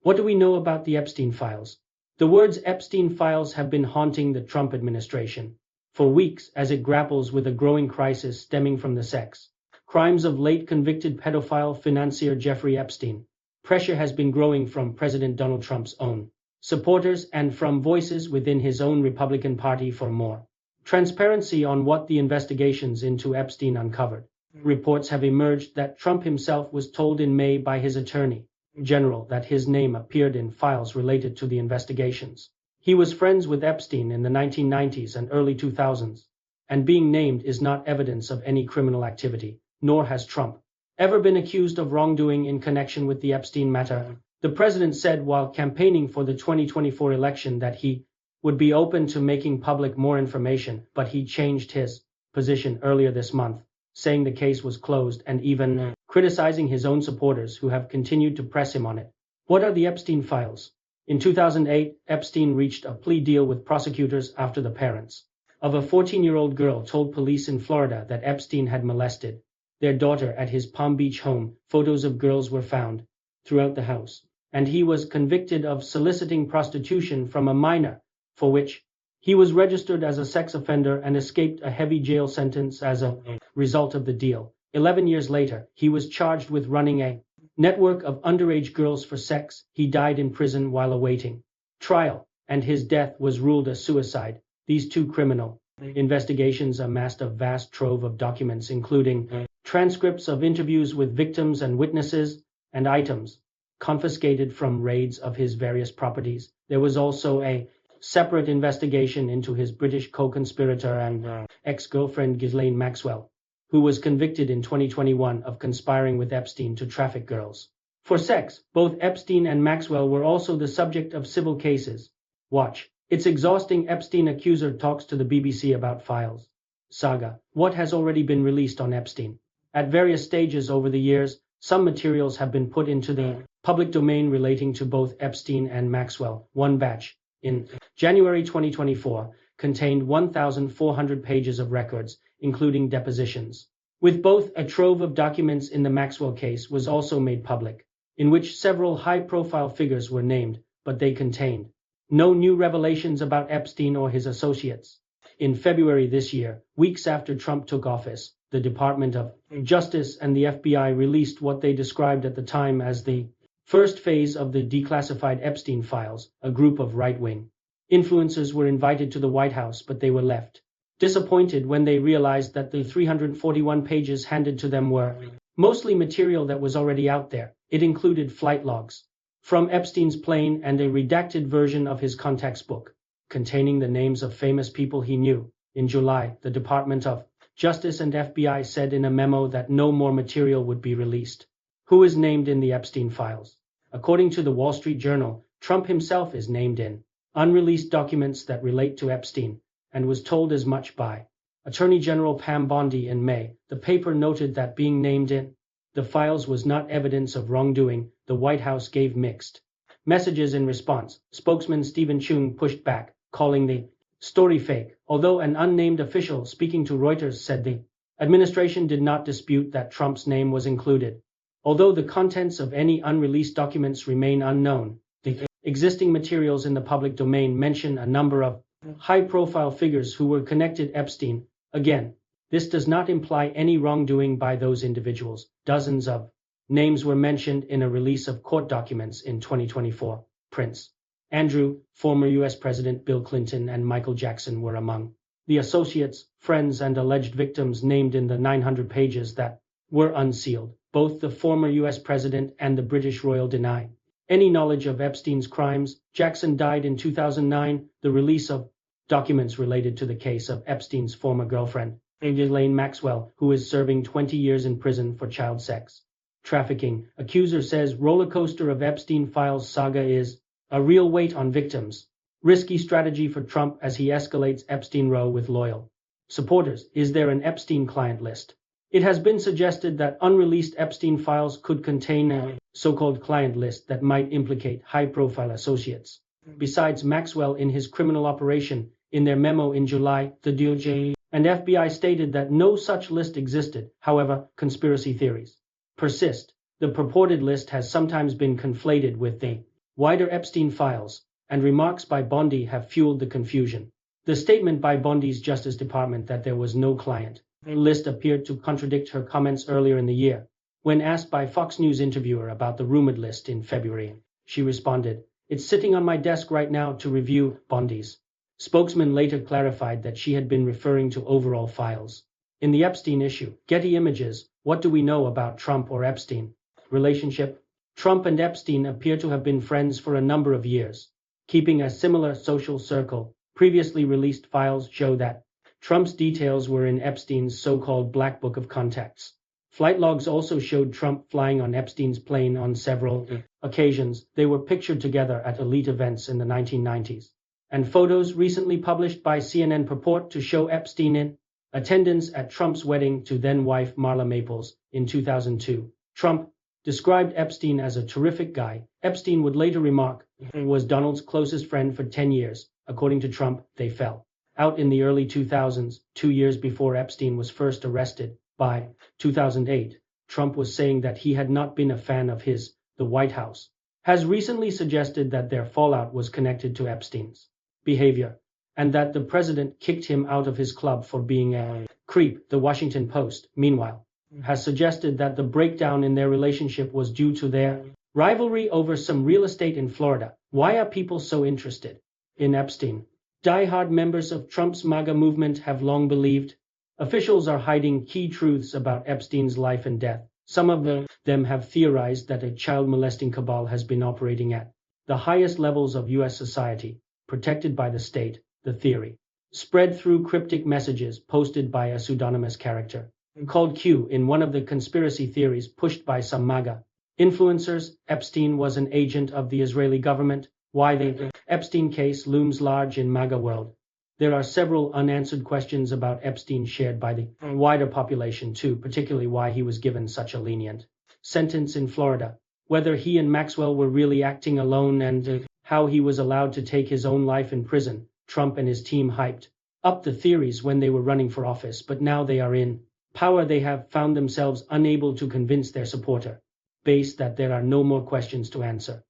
What do we know about the Epstein files? The words Epstein files have been haunting the Trump administration for weeks as it grapples with a growing crisis stemming from the sex crimes of late convicted pedophile financier Jeffrey Epstein. Pressure has been growing from President Donald Trump's own supporters and from voices within his own Republican Party for more transparency on what the investigations into Epstein uncovered. Reports have emerged that Trump himself was told in May by his attorney general that his name appeared in files related to the investigations. He was friends with Epstein in the 1990s and early 2000s, and being named is not evidence of any criminal activity, nor has Trump ever been accused of wrongdoing in connection with the Epstein matter. The president said while campaigning for the 2024 election that he would be open to making public more information, but he changed his position earlier this month, saying the case was closed and even criticizing his own supporters who have continued to press him on it. What are the Epstein files? In 2008, Epstein reached a plea deal with prosecutors after the parents of a 14-year-old girl told police in Florida that Epstein had molested their daughter at his Palm Beach home. Photos of girls were found throughout the house, and he was convicted of soliciting prostitution from a minor, for which he was registered as a sex offender and escaped a heavy jail sentence as a result of the deal. 11 years later, he was charged with running a network of underage girls for sex. He died in prison while awaiting trial, and his death was ruled a suicide. These two criminal investigations amassed a vast trove of documents, including transcripts of interviews with victims and witnesses, and items confiscated from raids of his various properties. There was also a separate investigation into his British co-conspirator and ex-girlfriend Ghislaine Maxwell, who was convicted in 2021 of conspiring with Epstein to traffic girls for sex. Both Epstein and Maxwell were also the subject of civil cases. Watch. It's exhausting. Epstein accuser talks to the BBC about files saga. What has already been released on Epstein? At various stages over the years, some materials have been put into the public domain relating to both Epstein and Maxwell. One batch, in January 2024, contained 1,400 pages of records, including depositions. With both, a trove of documents in the Maxwell case was also made public, in which several high-profile figures were named, but they contained no new revelations about Epstein or his associates. In February this year, weeks after Trump took office, the Department of Justice and the FBI released what they described at the time as the first phase of the declassified Epstein files. A group of right-wing influencers were invited to the White House, but they were left disappointed when they realized that the 341 pages handed to them were mostly material that was already out there. It included flight logs from Epstein's plane and a redacted version of his contacts book, containing the names of famous people he knew. In July, the Department of Justice and FBI said in a memo that no more material would be released. Who is named in the Epstein files? According to the Wall Street Journal, Trump himself is named in unreleased documents that relate to Epstein, and was told as much by Attorney General Pam Bondi in May. The paper noted that being named in the files was not evidence of wrongdoing. The White House gave mixed messages in response. Spokesman Stephen Chung pushed back, calling the story fake, although an unnamed official speaking to Reuters said the administration did not dispute that Trump's name was included. Although the contents of any unreleased documents remain unknown, the existing materials in the public domain mention a number of high-profile figures who were connected to Epstein. Again, this does not imply any wrongdoing by those individuals. Dozens of names were mentioned in a release of court documents in 2024. Prince Andrew, former U.S. President Bill Clinton, and Michael Jackson were among the associates, friends, and alleged victims named in the 900 pages that were unsealed. Both the former U.S. President and the British royal deny any knowledge of Epstein's crimes. Jackson died in 2009. The release of documents related to the case of Epstein's former girlfriend, Ghislaine Maxwell, who is serving 20 years in prison for child sex trafficking. Accuser says rollercoaster of Epstein files saga is a real weight on victims. Risky strategy for Trump as he escalates Epstein row with loyal supporters. Is there an Epstein client list? It has been suggested that unreleased Epstein files could contain a so-called client list that might implicate high-profile associates. Besides Maxwell in his criminal operation, in their memo in July, the DOJ and FBI stated that no such list existed. However, conspiracy theories persist. The purported list has sometimes been conflated with the wider Epstein files, and remarks by Bondi have fueled the confusion. The statement by Bondi's Justice Department that there was no client list appeared to contradict her comments earlier in the year. When asked by Fox News interviewer about the rumored list in February, she responded, "It's sitting on my desk right now to review." Bondi's spokesman later clarified that she had been referring to overall files. In the Epstein issue, Getty Images, what do we know about Trump or Epstein relationship? Trump and Epstein appear to have been friends for a number of years, keeping a similar social circle. Previously released files show that Trump's details were in Epstein's so-called Black Book of Contacts. Flight logs also showed Trump flying on Epstein's plane on several occasions. They were pictured together at elite events in the 1990s. And photos recently published by CNN purport to show Epstein in attendance at Trump's wedding to then-wife Marla Maples in 2002. Trump described Epstein as a terrific guy. Epstein would later remark, he was Donald's closest friend for 10 years. According to Trump, they fell out in the early 2000s, 2 years before Epstein was first arrested. By 2008, Trump was saying that he had not been a fan of his. The White House has recently suggested that their fallout was connected to Epstein's behavior, and that the president kicked him out of his club for being a creep. The Washington Post, meanwhile, has suggested that the breakdown in their relationship was due to their rivalry over some real estate in Florida. Why are people so interested in Epstein? Die-hard members of Trump's MAGA movement have long believed officials are hiding key truths about Epstein's life and death. Some of them have theorized that a child molesting cabal has been operating at the highest levels of U.S. society, protected by the state. The theory spread through cryptic messages posted by a pseudonymous character called Q. In one of the conspiracy theories pushed by some MAGA influencers, Epstein was an agent of the Israeli government. Why the Epstein case looms large in MAGA world. There are several unanswered questions about Epstein shared by the wider population too, particularly why he was given such a lenient sentence in Florida, whether he and Maxwell were really acting alone, and how he was allowed to take his own life in prison. Trump and his team hyped up the theories when they were running for office, but now they are in power. They have found themselves unable to convince their supporter base that there are no more questions to answer.